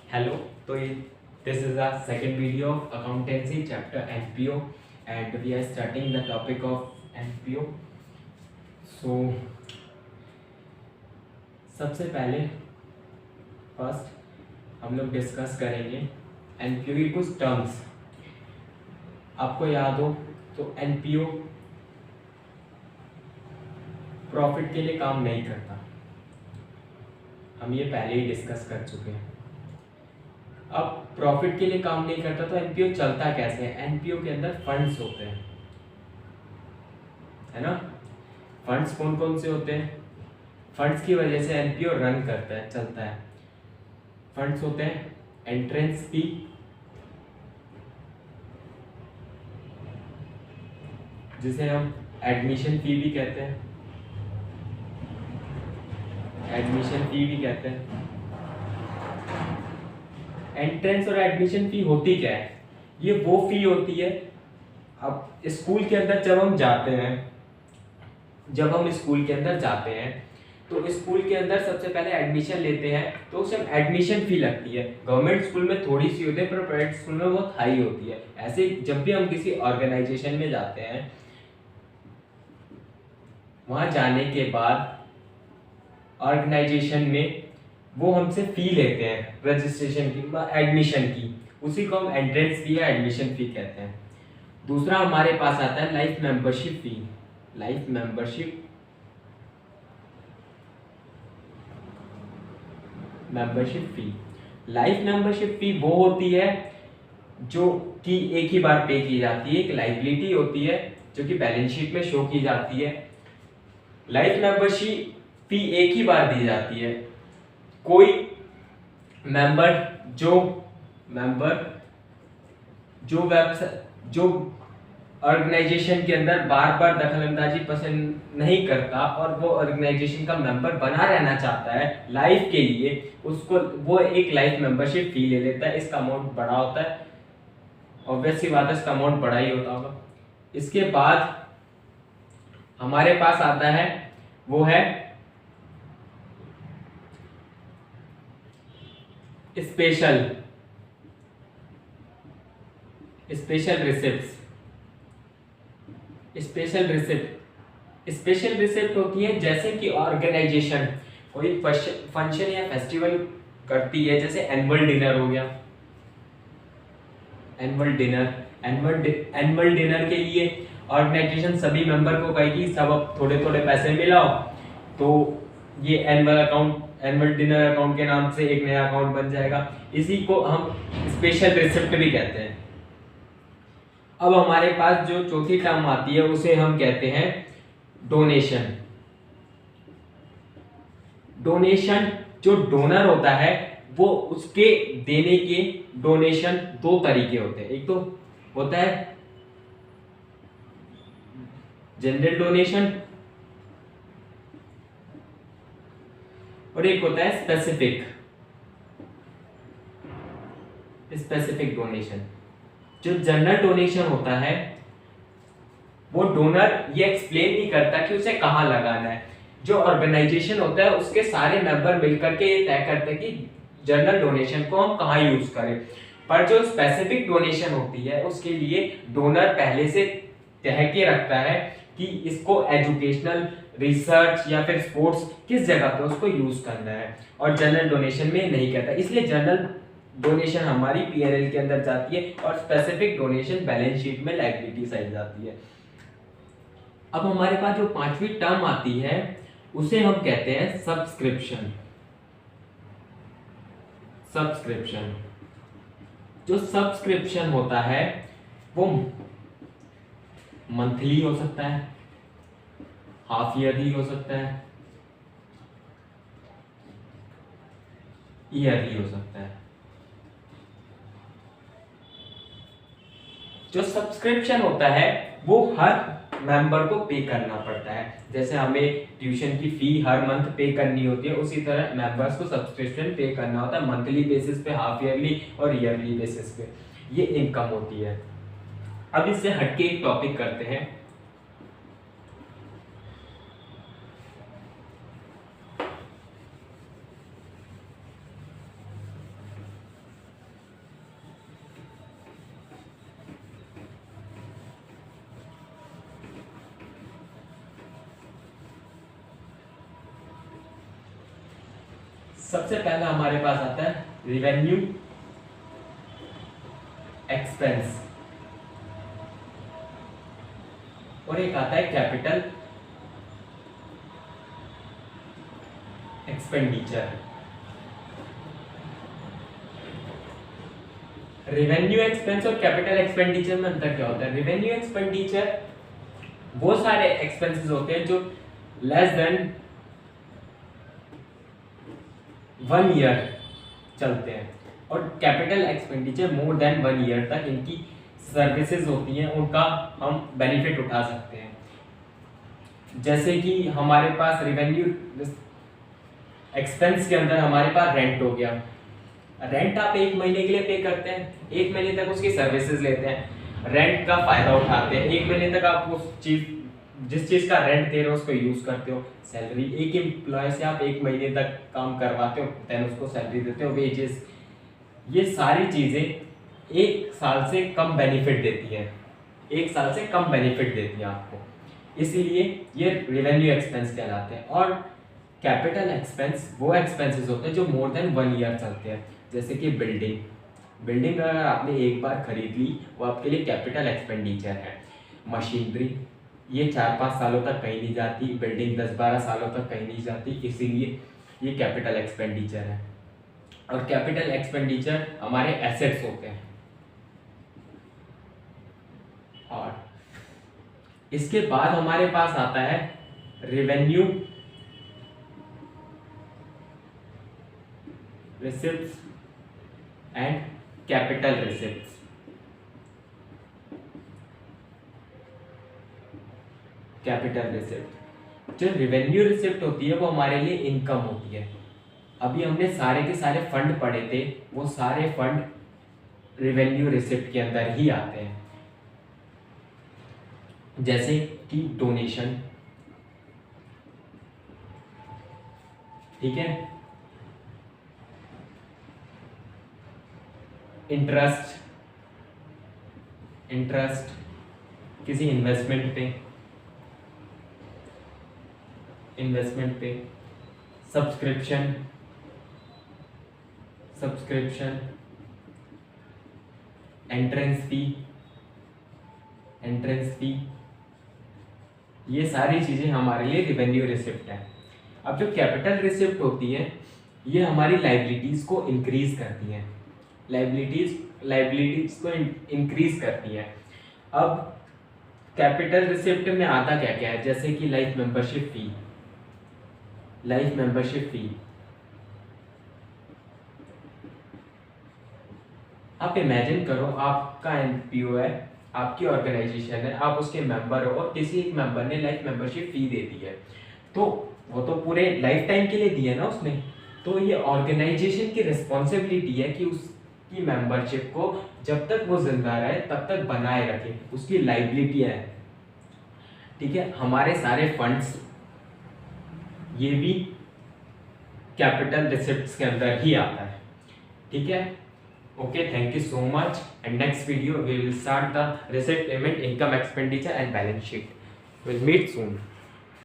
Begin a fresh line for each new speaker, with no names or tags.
Hello, so this is our second video of accountancy chapter NPO and we are starting the topic of NPO. So सबसे पहले first हम लोग discuss करेंगे NPO की कुछ terms. आपको याद हो तो NPO प्रॉफिट के लिए काम नहीं करता, हम ये पहले ही डिस्कस कर चुके हैं। अब प्रॉफिट के लिए काम नहीं करता तो एनपीओ चलता कैसे है? एनपीओ के अंदर फंड्स होते हैं, है ना। फंड्स कौन कौन से होते हैं? फंड्स की वजह से एनपीओ रन करता है, चलता है। फंड्स होते हैं एंट्रेंस फी, जिसे हम एडमिशन फी भी कहते हैं, एडमिशन फी भी कहते हैं। एंट्रेंस और एडमिशन फी होती क्या है? ये वो फी होती है, अब स्कूल के अंदर जब हम जाते हैं, जब हम स्कूल के अंदर जाते हैं तो स्कूल के अंदर सबसे पहले एडमिशन लेते हैं तो उसे एडमिशन फी लगती है। गवर्नमेंट स्कूल में थोड़ी सी होती है पर प्राइवेट स्कूल में बहुत हाई होती है। ऐसे जब भी हम किसी ऑर्गेनाइजेशन में जाते हैं, वहां जाने के बाद ऑर्गेनाइजेशन में वो हमसे फी लेते हैं रजिस्ट्रेशन की, एडमिशन की, उसी को हम एंट्रेंस फी या एडमिशन फी कहते हैं। दूसरा हमारे पास आता है life membership fee. Life membership fee, life membership fee वो होती है जो कि एक ही बार पे की जाती है, एक लाइबिलिटी होती है जो कि बैलेंस शीट में शो की जाती है। लाइफ मेंबरशिप फी एक ही बार दी जाती है। कोई मेंबर जो ऑर्गेनाइजेशन के अंदर बार बार दखलंदाजी पसंद नहीं करता और वो ऑर्गेनाइजेशन का मेंबर बना रहना चाहता है लाइफ के लिए, उसको वो एक लाइफ मेंबरशिप फी ले लेता है। इसका अमाउंट बड़ा होता है, ऑब्वियस सी बात है, इसका अमाउंट बड़ा ही होता होगा। इसके बाद हमारे पास आता है वो है स्पेशल रिसिप्ट होती है। जैसे कि ऑर्गेनाइजेशन कोई फंक्शन या फेस्टिवल करती है, जैसे एनुअल डिनर हो गया। एनुअल डिनर के लिए ऑर्गेनाइजेशन सभी मेंबर को कहेगी सब अब थोड़े थोड़े पैसे मिलाओ, तो ये एनुअल डिनर अकाउंट के नाम से एक नया अकाउंट बन जाएगा। इसी को हम स्पेशल रिसिप्ट भी कहते हैं। अब हमारे पास जो चौथी टर्म आती है उसे हम कहते हैं डोनेशन। डोनेशन जो डोनर होता है वो उसके देने के डोनेशन दो तरीके होते हैं। एक तो होता है जनरल डोनेशन और एक होता है स्पेसिफिक डोनेशन। जो जनरल डोनेशन होता है वो डोनर ये एक्सप्लेन नहीं करता कि उसे कहां लगाना है। जो ऑर्गेनाइजेशन होता है उसके सारे मेंबर मिलकर के ये तय करते हैं कि जनरल डोनेशन को हम कहां यूज करें। पर जो स्पेसिफिक डोनेशन होती है उसके लिए डोनर पहले से तय के रखता है कि इसको एजुकेशनल, रिसर्च या फिर स्पोर्ट्स किस जगह पे उसको यूज करना है, और जनरल डोनेशन में नहीं करता। इसलिए जनरल डोनेशन हमारी पीएनएल के अंदर जाती है और स्पेसिफिक डोनेशन बैलेंस शीट में लायबिलिटी साइड जाती है। अब हमारे पास जो पांचवी टर्म आती है उसे हम कहते हैं सब्सक्रिप्शन। जो सब्सक्रिप्शन होता है वो मंथली हो सकता है, हाफ ईयरली हो सकता है, ईयरली हो सकता है। जो सब्सक्रिप्शन होता है वो हर मेंबर को पे करना पड़ता है। जैसे हमें ट्यूशन की फी हर मंथ पे करनी होती है, उसी तरह मेंबर्स को सब्सक्रिप्शन पे करना होता है मंथली बेसिस पे, हाफ ईयरली और ईयरली बेसिस पे। ये इनकम होती है। अब इससे हटके एक टॉपिक करते हैं। सबसे पहला हमारे पास आता है रिवेन्यू एक्सपेंस और एक आता है कैपिटल एक्सपेंडिचर। रेवेन्यू एक्सपेंस और कैपिटल एक्सपेंडिचर में अंतर क्या होता है? रेवेन्यू एक्सपेंडिचर वो सारे एक्सपेंसेस होते हैं जो लेस देन 1 ईयर चलते हैं, और capital expenditure more than 1 year तक इनकी सर्विसेज होती हैं, उनका हम बेनिफिट उठा सकते हैं। जैसे कि हमारे पास रेवेन्यू एक्सपेंस के अंदर हमारे पास रेंट हो गया। रेंट आप 1 महीने के लिए पे करते हैं, 1 महीने तक उसकी सर्विसेज लेते हैं, रेंट का फायदा उठाते हैं, 1 महीने तक आप उस चीज जिस चीज का रेंट दे रहे हो उसको यूज करते हो। सैलरी एक एम्प्लॉय से आप 1 महीने तक काम करवाते हो, देन उसको सैलरी देते हो, वेजेस, ये सारी चीजें 1 साल से कम बेनिफिट देती हैं, 1 साल से कम बेनिफिट देती हैं आपको, इसीलिए ये रेवेन्यू एक्सपेंस कहलाते हैं। और कैपिटल एक्सपेंस वो एक्सपेंसेस होते हैं जो मोर देन 1 ईयर चलते हैं। जैसे कि बिल्डिंग अगर आपने एक बार खरीद ली वो आपके लिए कैपिटल एक्सपेंडिचर है। मशीनरी ये 4-5 सालों तक कहीं नहीं जाती, बिल्डिंग 10-12 सालों तक कहीं नहीं जाती, इसीलिए ये कैपिटल एक्सपेंडिचर है। और कैपिटल एक्सपेंडिचर हमारे एसेट्स होते हैं। और इसके बाद हमारे पास आता है revenue receipts and capital receipts. Capital receipt, जो रेवेन्यू रिसिप्ट होती है वो हमारे लिए इनकम होती है। अभी हमने सारे के सारे फंड पढ़े थे, वो सारे फंड रेवेन्यू रिसिप्ट के अंदर ही आते हैं। जैसे कि डोनेशन, ठीक है, इंटरेस्ट किसी इन्वेस्टमेंट पे, सब्सक्रिप्शन, एंट्रेंस फी, ये सारी चीजें हमारे लिए रेवेन्यू रिसिप्ट है। अब जो कैपिटल रिसिप्ट होती है ये हमारी लाइबिलिटीज को इंक्रीज करती हैं, लाइबिलिटीज को इंक्रीज करती हैं। अब कैपिटल रिसिप्ट में आता क्या क्या है? जैसे कि लाइफ मेंबरशिप फी। आप इमेजिन करो, आपका एनपीओ है, आपकी ऑर्गेनाइजेशन है, आप उसके मेंबर हो और किसी एक मेंबर ने लाइफ मेंबरशिप फी दे दी है, तो वो तो पूरे लाइफ टाइम के लिए दी है ना उसने, तो ये ऑर्गेनाइजेशन की रिस्पॉन्सिबिलिटी है कि उसकी मेंबरशिप को जब तक वो जिंदा रहे तब तक बनाए रखे, उसकी लाइबिलिटी है, ठीक है। हमारे सारे फंड्स ये भी कैपिटल रिसिप्ट्स के अंदर ही आता है, ठीक है। Okay, thank you so much. And next video we will start the receipt, payment, income, expenditure and balance sheet. We'll meet soon.